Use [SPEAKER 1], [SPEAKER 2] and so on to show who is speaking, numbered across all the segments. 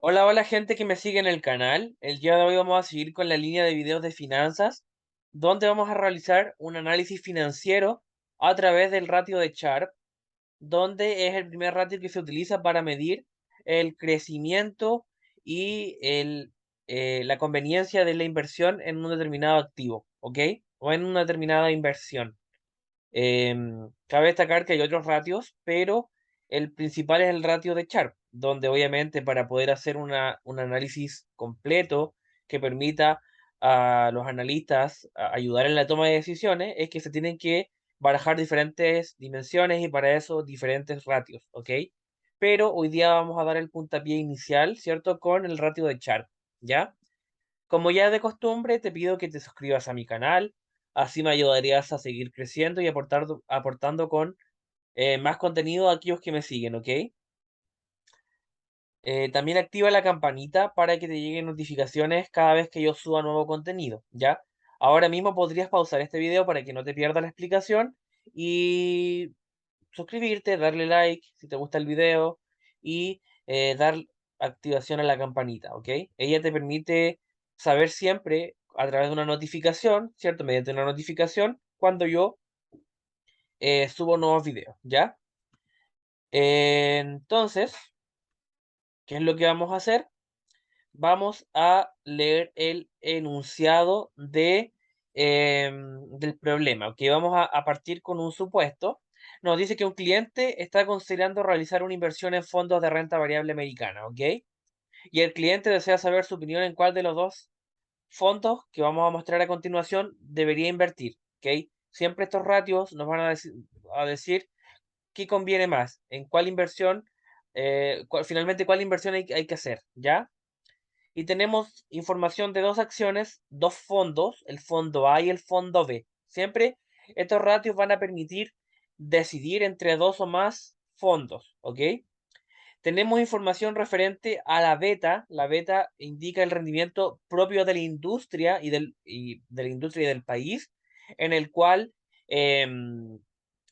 [SPEAKER 1] Hola, hola gente que me sigue en el canal. El día de hoy vamos a seguir con la línea de videos de finanzas, donde vamos a realizar un análisis financiero a través del ratio de Sharpe, donde es el primer ratio que se utiliza para medir el crecimiento y la conveniencia de la inversión en un determinado activo, ¿ok? O en una determinada inversión. Cabe destacar que hay otros ratios, pero el principal es el ratio de Sharpe, donde obviamente para poder hacer un análisis completo que permita a los analistas ayudar en la toma de decisiones, es que se tienen que barajar diferentes dimensiones y para eso diferentes ratios, ¿ok? Pero hoy día vamos a dar el puntapié inicial, ¿cierto? Con el ratio de Sharpe, ¿ya? Como ya de costumbre, te pido que te suscribas a mi canal, así me ayudarías a seguir creciendo y aportando con más contenido a aquellos que me siguen, ¿ok? También activa la campanita para que te lleguen notificaciones cada vez que yo suba nuevo contenido, ¿ya? Ahora mismo podrías pausar este video para que no te pierdas la explicación y suscribirte, darle like si te gusta el video y dar activación a la campanita, ¿ok? Ella te permite saber siempre a través de una notificación, ¿cierto? Mediante una notificación cuando yo subo nuevos videos, ¿ya? Entonces, ¿qué es lo que vamos a hacer? Vamos a leer el enunciado del problema. Ok, vamos a partir con un supuesto. Nos dice que un cliente está considerando realizar una inversión en fondos de renta variable americana, ¿ok? Y el cliente desea saber su opinión en cuál de los dos fondos que vamos a mostrar a continuación debería invertir, ¿ok? Siempre estos ratios nos van a decir qué conviene más, en cuál inversión, finalmente cuál inversión hay que hacer, ¿ya? Y tenemos información de dos acciones, dos fondos, el fondo A y el fondo B. Siempre estos ratios van a permitir decidir entre dos o más fondos, ¿ok? Tenemos información referente a la beta. La beta indica el rendimiento propio de la industria y del país en el cual em,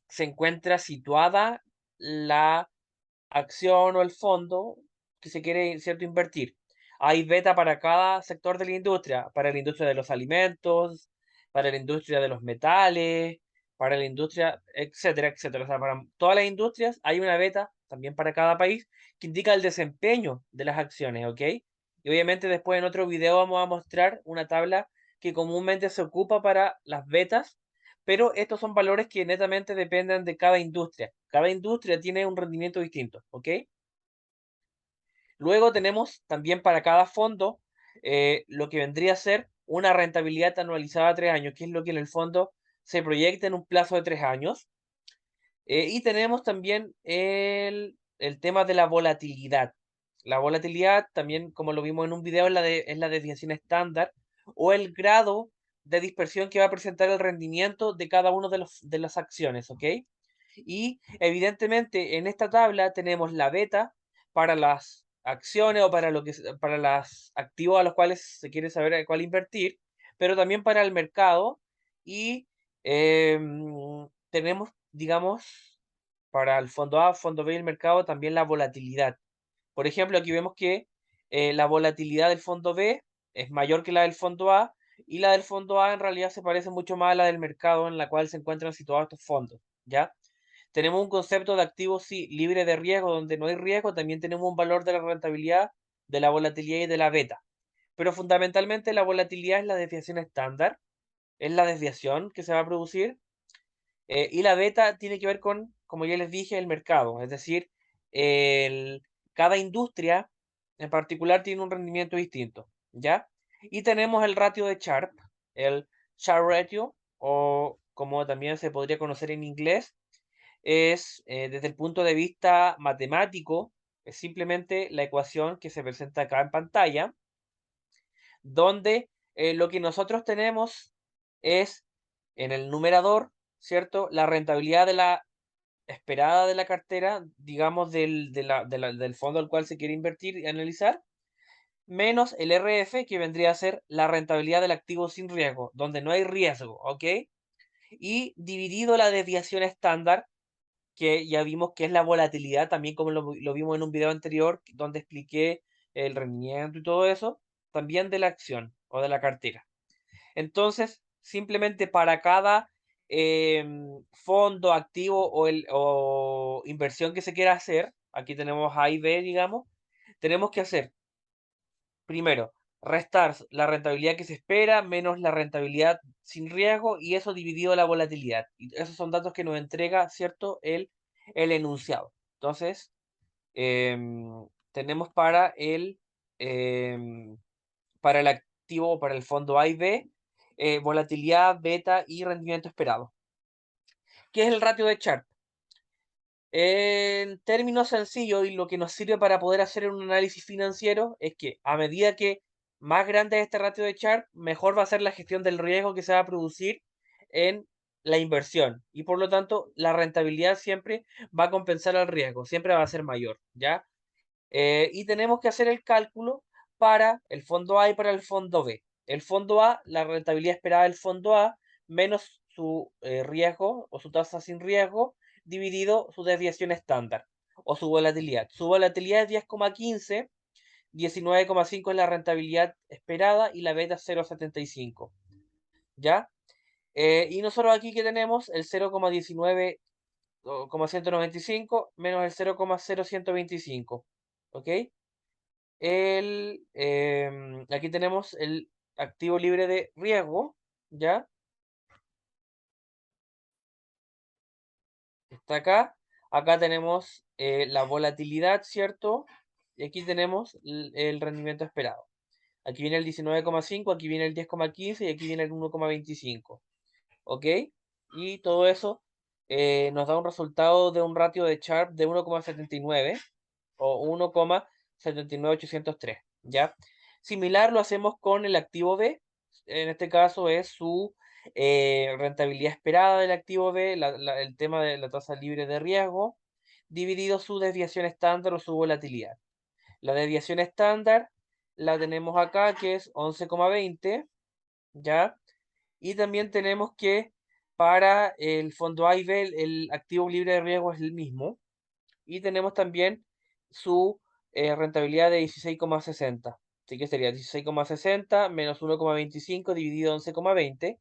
[SPEAKER 1] se encuentra situada la acción o el fondo que se quiere, ¿cierto?, invertir. Hay beta para cada sector de la industria, para la industria de los alimentos, para la industria de los metales, para la industria, etcétera, etcétera. O sea, para todas las industrias hay una beta, también para cada país, que indica el desempeño de las acciones, ¿ok? Y obviamente después en otro video vamos a mostrar una tabla que comúnmente se ocupa para las betas, pero estos son valores que netamente dependen de cada industria. Cada industria tiene un rendimiento distinto, ¿ok? Luego tenemos también para cada fondo lo que vendría a ser una rentabilidad anualizada a 3 años, que es lo que en el fondo se proyecta en un plazo de 3 años. Y tenemos también el tema de la volatilidad. La volatilidad, también como lo vimos en un video, es la desviación estándar o el grado de dispersión que va a presentar el rendimiento de cada uno de las acciones, ¿ok? Y evidentemente en esta tabla tenemos la beta para las acciones o para los activos a los cuales se quiere saber a cuál invertir, pero también para el mercado y tenemos, digamos, para el fondo A, fondo B y el mercado también la volatilidad. Por ejemplo, aquí vemos que la volatilidad del fondo B es mayor que la del fondo A y la del fondo A en realidad se parece mucho más a la del mercado en la cual se encuentran situados estos fondos, ¿ya? Tenemos un concepto de activo, sí, libre de riesgo, donde no hay riesgo, también tenemos un valor de la rentabilidad, de la volatilidad y de la beta. Pero fundamentalmente la volatilidad es la desviación estándar, es la desviación que se va a producir, y la beta tiene que ver con, como ya les dije, el mercado, es decir, el- cada industria en particular tiene un rendimiento distinto, ¿ya? Y tenemos el ratio de Sharpe, el Sharpe ratio, o como también se podría conocer en inglés, es desde el punto de vista matemático, es simplemente la ecuación que se presenta acá en pantalla, donde lo que nosotros tenemos es en el numerador, ¿cierto? La rentabilidad de la esperada de la cartera, digamos, del fondo al cual se quiere invertir y analizar, menos el RF, que vendría a ser la rentabilidad del activo sin riesgo, donde no hay riesgo, ¿ok? Y dividido la desviación estándar, que ya vimos que es la volatilidad, también como lo vimos en un video anterior, donde expliqué el rendimiento y todo eso, también de la acción o de la cartera. Entonces, simplemente para cada fondo activo o inversión que se quiera hacer, aquí tenemos A y B, digamos, tenemos que hacer primero restar la rentabilidad que se espera menos la rentabilidad sin riesgo y eso dividido la volatilidad. Y esos son datos que nos entrega, ¿cierto? El enunciado. Entonces, tenemos em, para el activo o para el fondo A y B, volatilidad, beta y rendimiento esperado. ¿Qué es el ratio de Sharpe? En términos sencillos, y lo que nos sirve para poder hacer un análisis financiero es que a medida que más grande es este ratio de Sharpe, mejor va a ser la gestión del riesgo que se va a producir en la inversión. Y por lo tanto, la rentabilidad siempre va a compensar al riesgo, siempre va a ser mayor, ¿ya? Y tenemos que hacer el cálculo para el fondo A y para el fondo B. El fondo A, la rentabilidad esperada del fondo A, menos su riesgo o su tasa sin riesgo, dividido su desviación estándar o su volatilidad. Su volatilidad es 10,15, 19,5 es la rentabilidad esperada y la beta es 0,75. ¿Ya? Y nosotros aquí que tenemos el 0,19,195 menos el 0,0125. ¿Ok? Aquí tenemos el activo libre de riesgo, ¿ya? Está acá. Acá tenemos la volatilidad, ¿cierto? Y aquí tenemos el rendimiento esperado. Aquí viene el 19,5, aquí viene el 10,15 y aquí viene el 1,25. ¿Ok? Y todo eso nos da un resultado de un ratio de Sharpe de 1,79 o 1,79803, ¿ya? Similar lo hacemos con el activo B. En este caso es su rentabilidad esperada del activo B, el tema de la tasa libre de riesgo, dividido su desviación estándar o su volatilidad. La desviación estándar la tenemos acá, que es 11,20, ¿ya? Y también tenemos que para el fondo A y B, el activo libre de riesgo es el mismo. Y tenemos también su rentabilidad de 16,60. Así que sería 16,60 menos 1,25 dividido 11,20.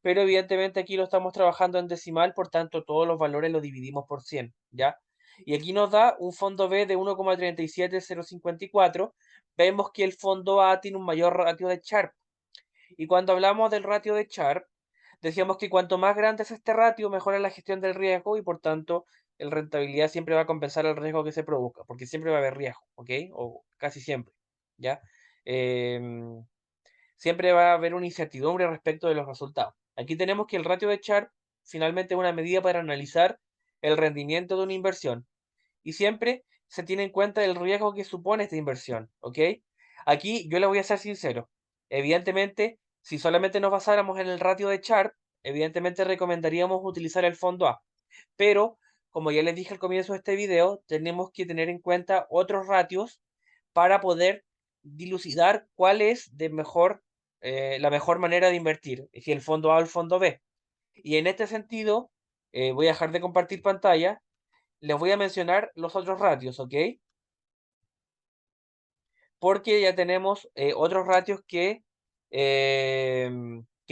[SPEAKER 1] Pero evidentemente aquí lo estamos trabajando en decimal, por tanto todos los valores los dividimos por 100, ¿ya? Y aquí nos da un fondo B de 1,37054. Vemos que el fondo A tiene un mayor ratio de Sharpe. Y cuando hablamos del ratio de Sharpe, decíamos que cuanto más grande es este ratio, mejor es la gestión del riesgo y por tanto la rentabilidad siempre va a compensar el riesgo que se produzca, porque siempre va a haber riesgo, ¿ok? O casi siempre, ¿ya? Em, Siempre va a haber una incertidumbre respecto de los resultados. Aquí tenemos que el ratio de Sharpe finalmente es una medida para analizar el rendimiento de una inversión y siempre se tiene en cuenta el riesgo que supone esta inversión, ¿ok? Aquí yo le voy a ser sincero. Evidentemente, si solamente nos basáramos en el ratio de Sharpe, evidentemente recomendaríamos utilizar el fondo A. Pero, como ya les dije al comienzo de este video, tenemos que tener en cuenta otros ratios para poder dilucidar cuál es la mejor manera de invertir, si el fondo A o el fondo B. Y en este sentido, voy a dejar de compartir pantalla, les voy a mencionar los otros ratios, ¿ok? Porque ya tenemos otros ratios que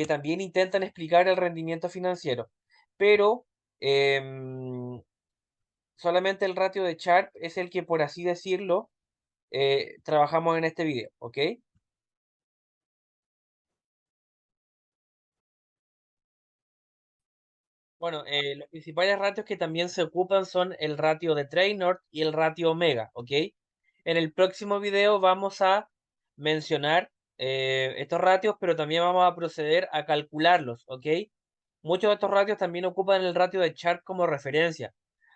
[SPEAKER 1] también intentan explicar el rendimiento financiero. Pero em, solamente el ratio de Sharpe es el que, por así decirlo, trabajamos en este video, ¿ok? Bueno, los principales ratios que también se ocupan son el ratio de Treynor y el ratio omega, ¿ok? En el próximo video vamos a mencionar estos ratios, pero también vamos a proceder a calcularlos, ¿ok? Muchos de estos ratios también ocupan el ratio de Sharpe como referencia.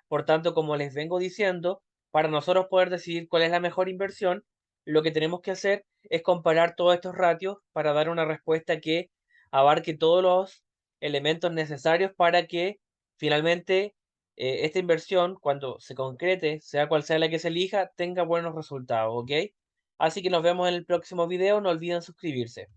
[SPEAKER 1] Por tanto, como les vengo diciendo, para nosotros poder decidir cuál es la mejor inversión, lo que tenemos que hacer es comparar todos estos ratios para dar una respuesta que abarque todos los elementos necesarios para que finalmente esta inversión, cuando se concrete, sea cual sea la que se elija, tenga buenos resultados, ¿ok? Así que nos vemos en el próximo video, no olviden suscribirse.